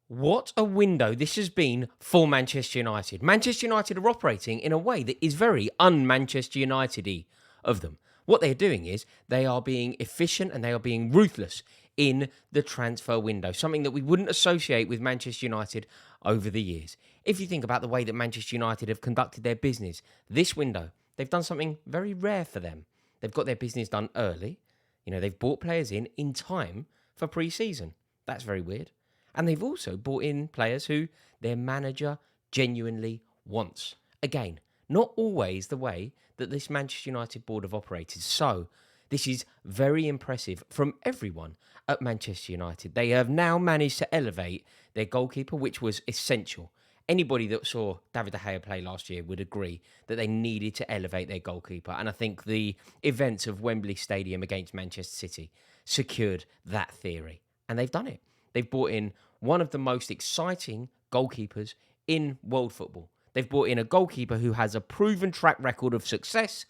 What a window this has been for Manchester United. Manchester United are operating in a way that is very un-Manchester United-y of them. What they're doing is they are being efficient and they are being ruthless in the transfer window, something that we wouldn't associate with Manchester United over the years. If you think about the way that Manchester United have conducted their business this window, they've done something very rare for them. They've got their business done early. They've brought players in time for pre-season. That's very weird. And they've also brought in players who their manager genuinely wants. Again, not always the way that this Manchester United board have operated. So, this is very impressive from everyone at Manchester United. They have now managed to elevate their goalkeeper, which was essential. Anybody that saw David De Gea play last year would agree that they needed to elevate their goalkeeper. And I think the events of Wembley Stadium against Manchester City secured that theory. And they've done it. They've brought in one of the most exciting goalkeepers in world football. They've brought in a goalkeeper who has a proven track record of success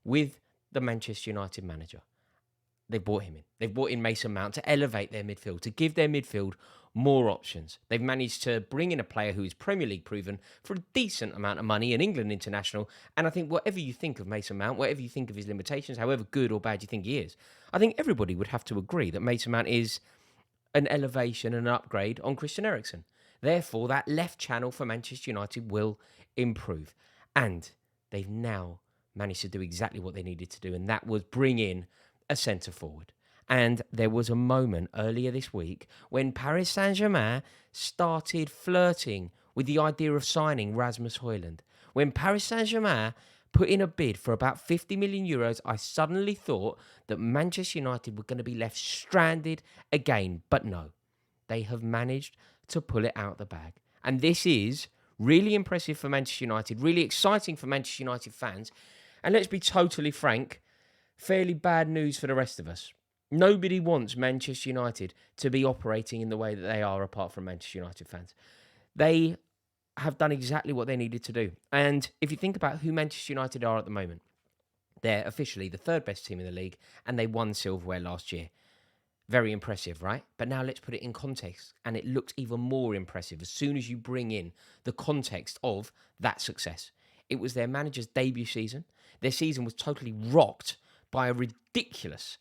with the Manchester United manager. They've brought him in. They've brought in Mason Mount to elevate their midfield, to give their midfield more options. They've managed to bring in a player who is Premier League proven for a decent amount of money, an England international. And I think whatever you think of Mason Mount, whatever you think of his limitations, however good or bad you think he is, I think everybody would have to agree that Mason Mount is an elevation and an upgrade on Christian Eriksen. Therefore, that left channel for Manchester United will improve. And they've now managed to do exactly what they needed to do, and that was bring in a centre forward. And there was a moment earlier this week when Paris Saint-Germain started flirting with the idea of signing Rasmus Hojlund. When Paris Saint-Germain put in a bid for about 50 million euros, I suddenly thought that Manchester United were going to be left stranded again. But no, they have managed to pull it out the bag. And this is really impressive for Manchester United, really exciting for Manchester United fans. And let's be totally frank, fairly bad news for the rest of us. Nobody wants Manchester United to be operating in the way that they are apart from Manchester United fans. They have done exactly what they needed to do. And if you think about who Manchester United are at the moment, they're officially the third best team in the league and they won silverware last year. Very impressive, right? But now let's put it in context, and it looks even more impressive as soon as you bring in the context of that success. It was their manager's debut season. Their season was totally rocked by a ridiculous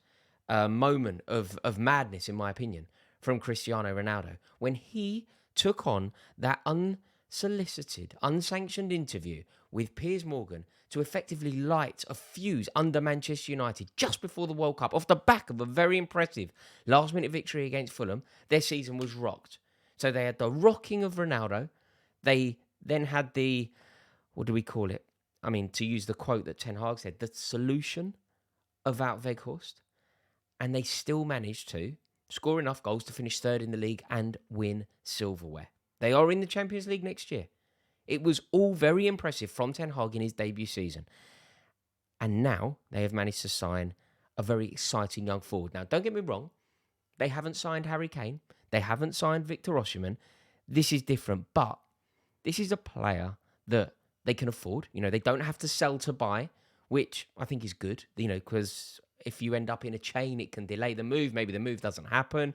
moment of madness, in my opinion, from Cristiano Ronaldo when he took on that unsolicited, unsanctioned interview with Piers Morgan to effectively light a fuse under Manchester United just before the World Cup. Off the back of a very impressive last-minute victory against Fulham, their season was rocked. So they had the rocking of Ronaldo. They then had the, what do we call it? I mean, to use the quote that Ten Hag said, the solution of Wout Weghorst. And they still managed to score enough goals to finish third in the league and win silverware. They are in the Champions League next year. It was all very impressive from Ten Hag in his debut season. And now they have managed to sign a very exciting young forward. Now, don't get me wrong. They haven't signed Harry Kane. They haven't signed Victor Osimhen. This is different. But this is a player that they can afford. They don't have to sell to buy, which I think is good, because if you end up in a chain, it can delay the move. Maybe the move doesn't happen.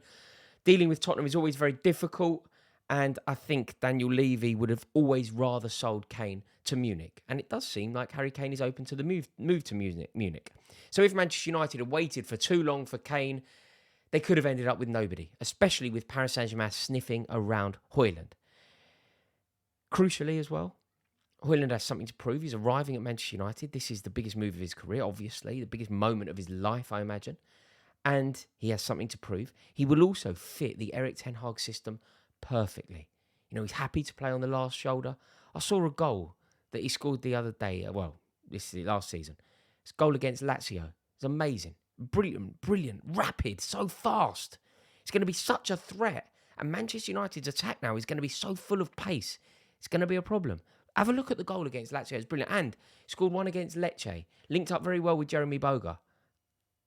Dealing with Tottenham is always very difficult. And I think Daniel Levy would have always rather sold Kane to Munich. And it does seem like Harry Kane is open to the move to Munich. So if Manchester United had waited for too long for Kane, they could have ended up with nobody, especially with Paris Saint-Germain sniffing around Hojlund. Crucially as well, Hojlund has something to prove. He's arriving at Manchester United. This is the biggest move of his career, obviously, the biggest moment of his life, I imagine. And he has something to prove. He will also fit the Erik Ten Hag system perfectly. He's happy to play on the last shoulder. I saw a goal that he scored the other day. This is last season. His goal against Lazio. It's amazing. Brilliant, rapid, so fast. It's going to be such a threat. And Manchester United's attack now is going to be so full of pace. It's going to be a problem. Have a look at the goal against Lazio. It's brilliant. And scored one against Lecce. Linked up very well with Jeremy Boga.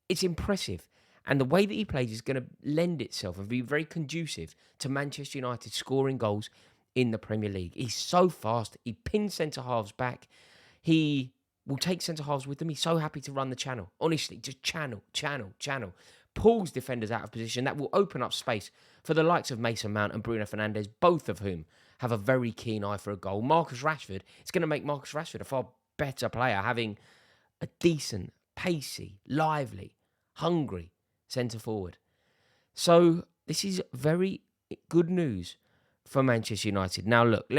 It's impressive. And the way that he plays is going to lend itself and be very conducive to Manchester United scoring goals in the Premier League. He's so fast. He pins centre-halves back. He will take centre-halves with him. He's so happy to run the channel. Honestly, just channel. Pulls defenders out of position. That will open up space for the likes of Mason Mount and Bruno Fernandes, both of whom have a very keen eye for a goal. Marcus Rashford, it's going to make Marcus Rashford a far better player, having a decent, pacey, lively, hungry centre forward. So this is very good news for Manchester United. Now look,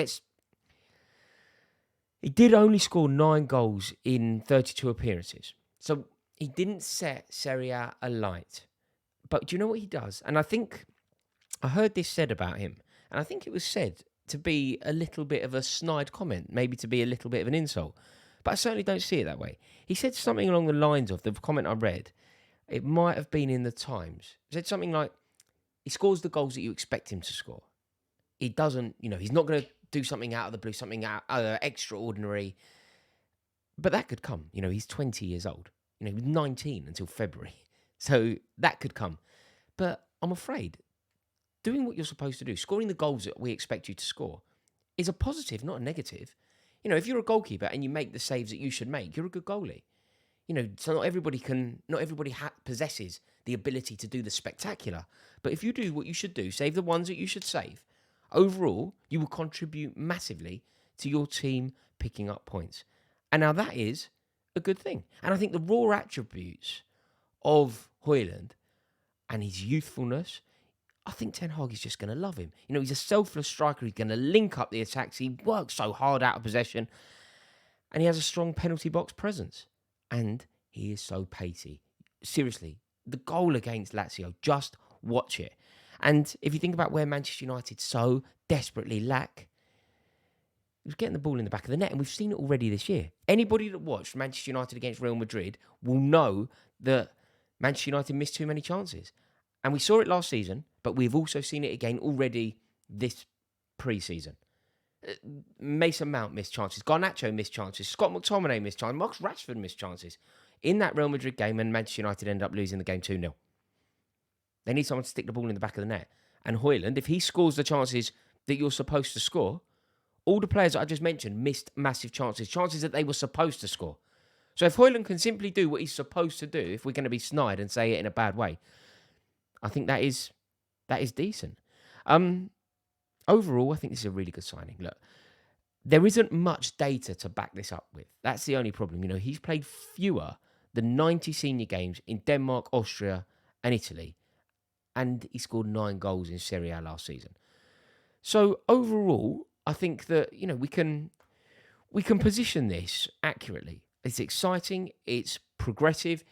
he did only score 9 goals in 32 appearances. So he didn't set Serie A alight. But do you know what he does? And I think I heard this said about him. And I think it was said to be a little bit of a snide comment, maybe to be a little bit of an insult. But I certainly don't see it that way. He said something along the lines of, the comment I read, it might have been in the Times. He said something like, he scores the goals that you expect him to score. He doesn't, he's not going to do something out of the blue, something extraordinary. But that could come. He's 20 years old. He was 19 until February. So that could come. But I'm afraid doing what you're supposed to do, scoring the goals that we expect you to score, is a positive, not a negative. If you're a goalkeeper and you make the saves that you should make, you're a good goalie. So not everybody possesses the ability to do the spectacular. But if you do what you should do, save the ones that you should save, overall, you will contribute massively to your team picking up points. And now that is a good thing. And I think the raw attributes of Hojlund and his youthfulness, I think Ten Hag is just going to love him. He's a selfless striker. He's going to link up the attacks. He works so hard out of possession. And he has a strong penalty box presence. And he is so pacey. Seriously, the goal against Lazio, just watch it. And if you think about where Manchester United so desperately lack, he was getting the ball in the back of the net. And we've seen it already this year. Anybody that watched Manchester United against Real Madrid will know that Manchester United missed too many chances. And we saw it last season, but we've also seen it again already this pre-season. Mason Mount missed chances. Garnacho missed chances. Scott McTominay missed chances. Marcus Rashford missed chances. In that Real Madrid game, and Manchester United ended up losing the game 2-0. They need someone to stick the ball in the back of the net. And Hojlund, if he scores the chances that you're supposed to score, all the players that I just mentioned missed massive chances that they were supposed to score. So if Hojlund can simply do what he's supposed to do, if we're going to be snide and say it in a bad way, I think that is decent. Overall, I think this is a really good signing. Look, there isn't much data to back this up with. That's the only problem. He's played fewer than 90 senior games in Denmark, Austria, and Italy, and he scored 9 goals in Serie A last season. So overall, I think that we can position this accurately. It's exciting. It's progressive.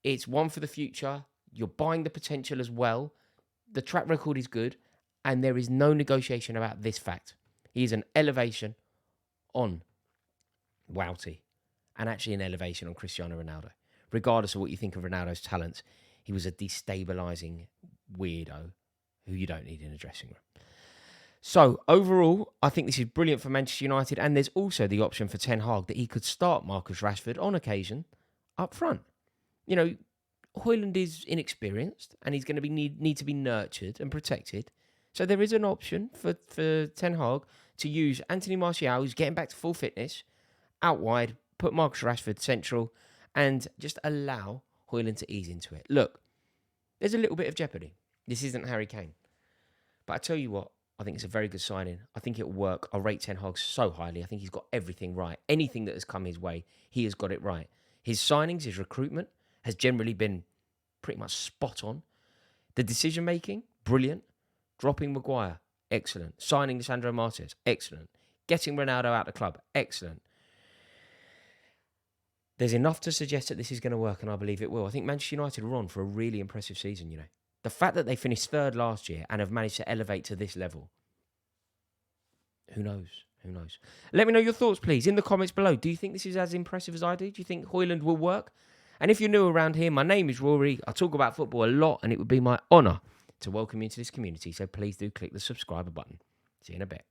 It's one for the future. You're buying the potential as well. The track record is good. And there is no negotiation about this fact. He is an elevation on Wouty. And actually an elevation on Cristiano Ronaldo. Regardless of what you think of Ronaldo's talents, he was a destabilising weirdo who you don't need in a dressing room. So, overall, I think this is brilliant for Manchester United. And there's also the option for Ten Hag that he could start Marcus Rashford on occasion up front. Hojlund is inexperienced and he's going to need to be nurtured and protected. So there is an option for Ten Hag to use Anthony Martial, who's getting back to full fitness, out wide, put Marcus Rashford central, and just allow Hojlund to ease into it. Look, there's a little bit of jeopardy. This isn't Harry Kane. But I tell you what, I think it's a very good signing. I think it'll work. I rate Ten Hag so highly. I think he's got everything right. Anything that has come his way, he has got it right. His signings, his recruitment has generally been pretty much spot on. The decision-making, brilliant. Dropping Maguire, excellent. Signing Lisandro Martinez, excellent. Getting Ronaldo out of the club, excellent. There's enough to suggest that this is going to work, and I believe it will. I think Manchester United are on for a really impressive season, The fact that they finished third last year and have managed to elevate to this level, who knows? Let me know your thoughts, please, in the comments below. Do you think this is as impressive as I do? Do you think Hojlund will work? And if you're new around here, my name is Rory. I talk about football a lot, and it would be my honour to welcome you into this community. So please do click the subscribe button. See you in a bit.